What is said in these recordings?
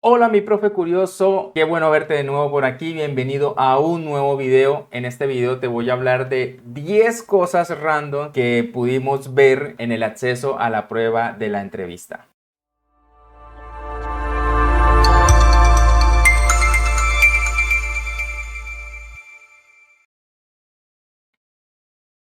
Hola mi profe curioso, qué bueno verte de nuevo por aquí, bienvenido a un nuevo video. En este video te voy a hablar de 10 cosas random que pudimos ver en el acceso a la prueba de la entrevista.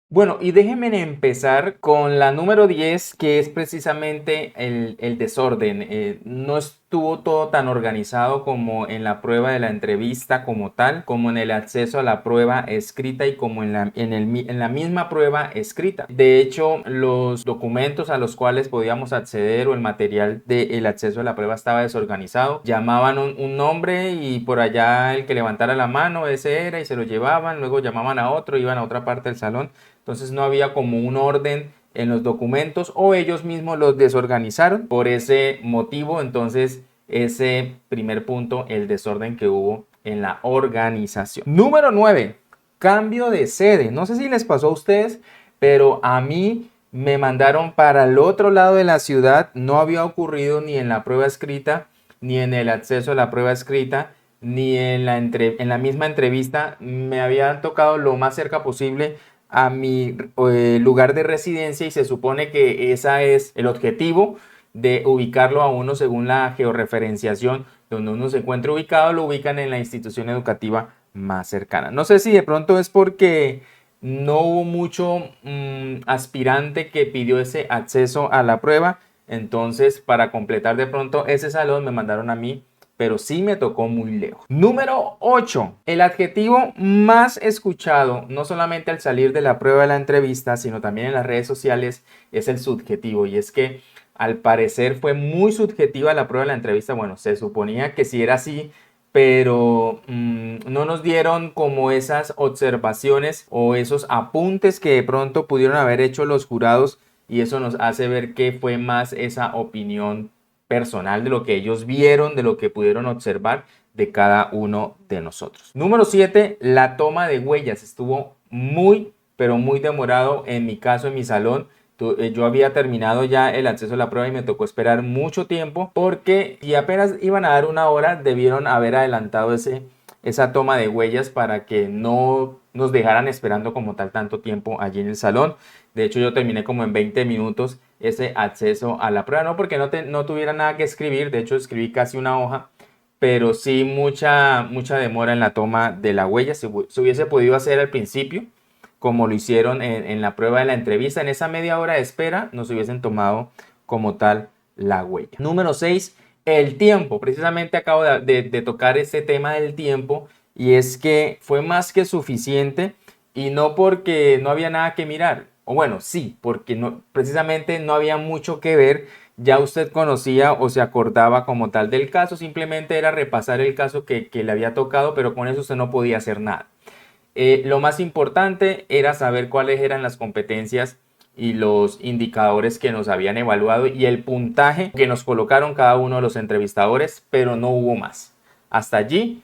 Bueno, y déjenme empezar con la número 10, que es precisamente el desorden. No estuvo todo tan organizado como en la prueba de la entrevista como tal, como en el acceso a la prueba escrita y como en la misma prueba escrita. De hecho, los documentos a los cuales podíamos acceder o el material del acceso a la prueba estaba desorganizado. Llamaban un nombre y por allá el que levantara la mano, ese era, y se lo llevaban. Luego llamaban a otro, iban a otra parte del salón. Entonces no había como un orden en los documentos o ellos mismos los desorganizaron. Por ese motivo, entonces, ese primer punto, el desorden que hubo en la organización. Número 9, cambio de sede. No sé si les pasó a ustedes, pero a mí me mandaron para el otro lado de la ciudad. No había ocurrido ni en la prueba escrita, ni en el acceso a la prueba escrita, ni en la misma entrevista. Me había tocado lo más cerca posible a mi lugar de residencia y se supone que ese es el objetivo de ubicarlo a uno según la georreferenciación donde uno se encuentra ubicado, lo ubican en la institución educativa más cercana. No sé si de pronto es porque no hubo mucho aspirante que pidió ese acceso a la prueba, entonces para completar de pronto ese salón me mandaron a mí, pero sí me tocó muy lejos. Número 8. El adjetivo más escuchado, no solamente al salir de la prueba de la entrevista, sino también en las redes sociales, es el subjetivo. Y es que al parecer fue muy subjetiva la prueba de la entrevista. Bueno, se suponía que sí era así, pero no nos dieron como esas observaciones o esos apuntes que de pronto pudieron haber hecho los jurados, y eso nos hace ver que fue más esa opinión personal de lo que ellos vieron, de lo que pudieron observar de cada uno de nosotros. Número 7, la toma de huellas. Estuvo muy, pero muy demorado en mi caso, en mi salón. Yo había terminado ya el acceso a la prueba y me tocó esperar mucho tiempo porque si apenas iban a dar una hora, debieron haber adelantado esa toma de huellas para que no nos dejaran esperando como tal tanto tiempo allí en el salón. De hecho, yo terminé como en 20 minutos ese acceso a la prueba, no porque no tuviera nada que escribir, de hecho escribí casi una hoja, pero sí mucha demora en la toma de la huella. Se hubiese podido hacer al principio, como lo hicieron en la prueba de la entrevista, en esa media hora de espera nos hubiesen tomado como tal la huella. Número 6, el tiempo. Precisamente acabo de tocar ese tema del tiempo, y es que fue más que suficiente, y no porque no había nada que mirar, o bueno, sí, porque precisamente no había mucho que ver. Ya usted conocía o se acordaba como tal del caso, simplemente era repasar el caso que le había tocado, pero con eso usted no podía hacer nada. Lo más importante era saber cuáles eran las competencias y los indicadores que nos habían evaluado y el puntaje que nos colocaron cada uno de los entrevistadores, pero no hubo más. Hasta allí,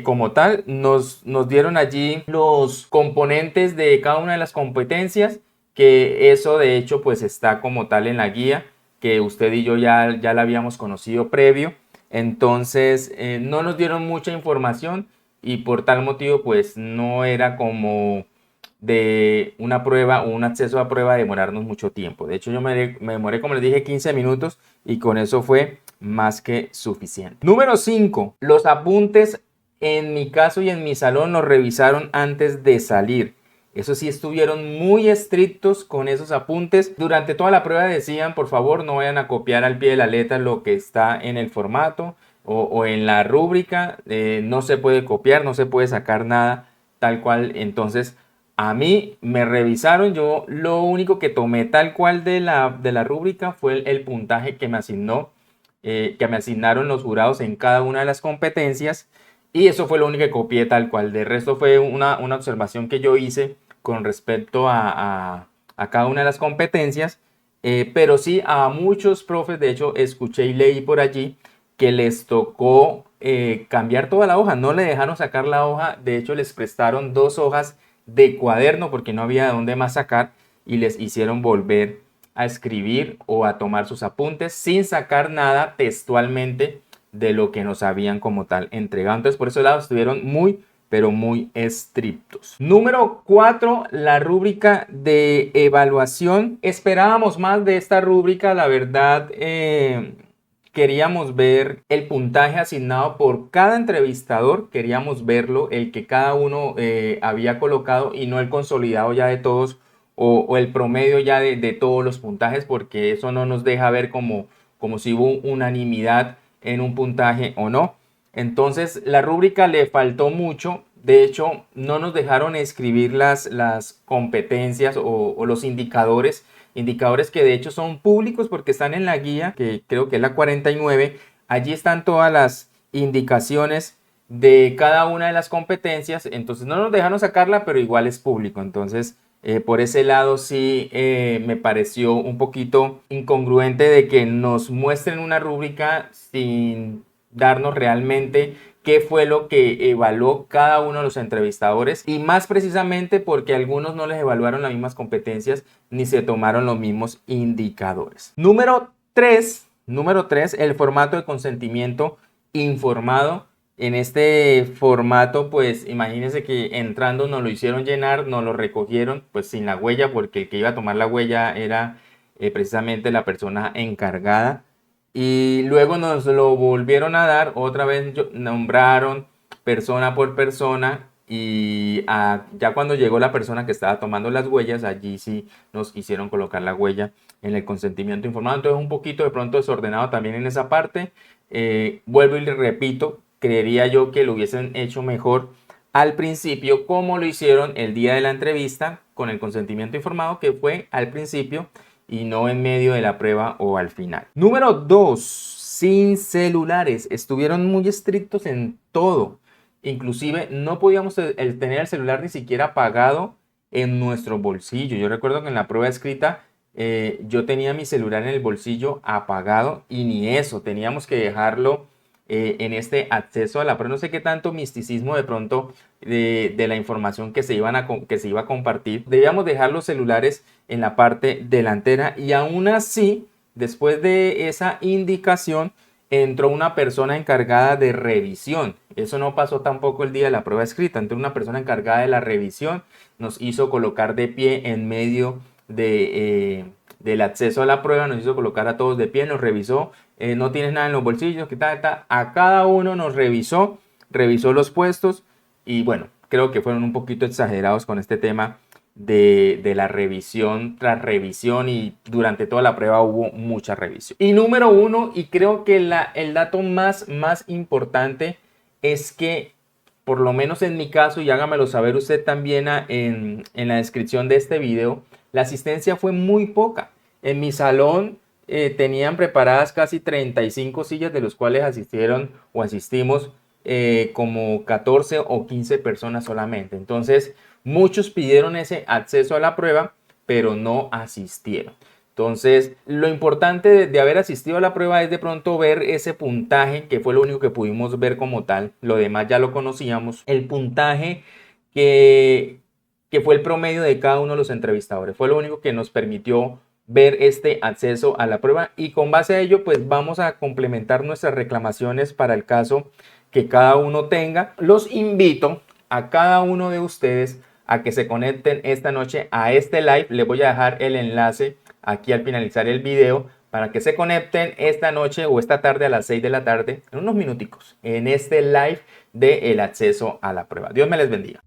como tal, nos dieron allí los componentes de cada una de las competencias, que eso de hecho pues está como tal en la guía que usted y yo ya la habíamos conocido previo. Entonces no nos dieron mucha información, y por tal motivo pues no era como de una prueba o un acceso a prueba demorarnos mucho tiempo. De hecho yo me demoré, como les dije, 15 minutos, y con eso fue más que suficiente. Número 5, los apuntes. En mi caso y en mi salón los revisaron antes de salir. Eso sí, estuvieron muy estrictos con esos apuntes. Durante toda la prueba decían, por favor, no vayan a copiar al pie de la letra lo que está en el formato o en la rúbrica. No se puede copiar, no se puede sacar nada tal cual. Entonces, a mí me revisaron. Yo lo único que tomé tal cual de la rúbrica fue el puntaje que que me asignaron los jurados en cada una de las competencias. Y eso fue lo único que copié tal cual. De resto fue una observación que yo hice con respecto a cada una de las competencias. Pero sí, a muchos profes, de hecho, escuché y leí por allí que les tocó cambiar toda la hoja. No le dejaron sacar la hoja. De hecho, les prestaron 2 hojas de cuaderno porque no había de dónde más sacar, y les hicieron volver a escribir o a tomar sus apuntes sin sacar nada textualmente de lo que nos habían como tal entregado. Entonces por ese lado estuvieron muy, pero muy estrictos. Número 4, la rúbrica de evaluación. Esperábamos más de esta rúbrica, la verdad. Queríamos ver el puntaje asignado por cada entrevistador, queríamos verlo, el que cada uno había colocado y no el consolidado ya de todos o el promedio ya de todos los puntajes, porque eso no nos deja ver como si hubo unanimidad en un puntaje o no. Entonces la rúbrica le faltó mucho. De hecho, no nos dejaron escribir las competencias o los indicadores que de hecho son públicos porque están en la guía, que creo que es la 49. Allí están todas las indicaciones de cada una de las competencias. Entonces no nos dejaron sacarla, pero igual es público. Entonces por ese lado sí me pareció un poquito incongruente de que nos muestren una rúbrica sin darnos realmente qué fue lo que evaluó cada uno de los entrevistadores, y más precisamente porque algunos no les evaluaron las mismas competencias ni se tomaron los mismos indicadores. Número 3, el formato de consentimiento informado. En este formato, pues imagínense que entrando nos lo hicieron llenar, nos lo recogieron pues sin la huella, porque el que iba a tomar la huella era precisamente la persona encargada. Y luego nos lo volvieron a dar, otra vez nombraron persona por persona, y ya cuando llegó la persona que estaba tomando las huellas, allí sí nos hicieron colocar la huella en el consentimiento informado. Entonces un poquito de pronto desordenado también en esa parte. Vuelvo y le repito, creería yo que lo hubiesen hecho mejor al principio, como lo hicieron el día de la entrevista con el consentimiento informado, que fue al principio y no en medio de la prueba o al final. Número 2, sin celulares. Estuvieron muy estrictos en todo. Inclusive no podíamos tener el celular ni siquiera apagado en nuestro bolsillo. Yo recuerdo que en la prueba escrita yo tenía mi celular en el bolsillo apagado, y ni eso, teníamos que dejarlo en este acceso a la prueba. No sé qué tanto misticismo de pronto de la información que se iba a compartir. Debíamos dejar los celulares en la parte delantera, y aún así, después de esa indicación, entró una persona encargada de revisión. Eso no pasó tampoco el día de la prueba escrita. Entró una persona encargada de la revisión, nos hizo colocar de pie en medio del acceso a la prueba, nos hizo colocar a todos de pie, nos revisó, no tienes nada en los bolsillos, ¿qué tal? A cada uno nos revisó los puestos, y bueno, creo que fueron un poquito exagerados con este tema de la revisión tras revisión, y durante toda la prueba hubo mucha revisión. Y número 1, y creo que el dato más importante es que, por lo menos en mi caso, y hágamelo saber usted también en la descripción de este video, la asistencia fue muy poca. En mi salón tenían preparadas casi 35 sillas, de los cuales asistimos como 14 o 15 personas solamente. Entonces muchos pidieron ese acceso a la prueba, pero no asistieron. Entonces lo importante de haber asistido a la prueba es de pronto ver ese puntaje, que fue lo único que pudimos ver como tal. Lo demás ya lo conocíamos. El puntaje que fue el promedio de cada uno de los entrevistadores. Fue lo único que nos permitió ver este acceso a la prueba, y con base a ello pues vamos a complementar nuestras reclamaciones para el caso que cada uno tenga. Los invito a cada uno de ustedes a que se conecten esta noche a este live. Les voy a dejar el enlace aquí al finalizar el video para que se conecten esta noche o esta tarde a las 6 de la tarde, en unos minuticos, en este live del acceso a la prueba. Dios me les bendiga.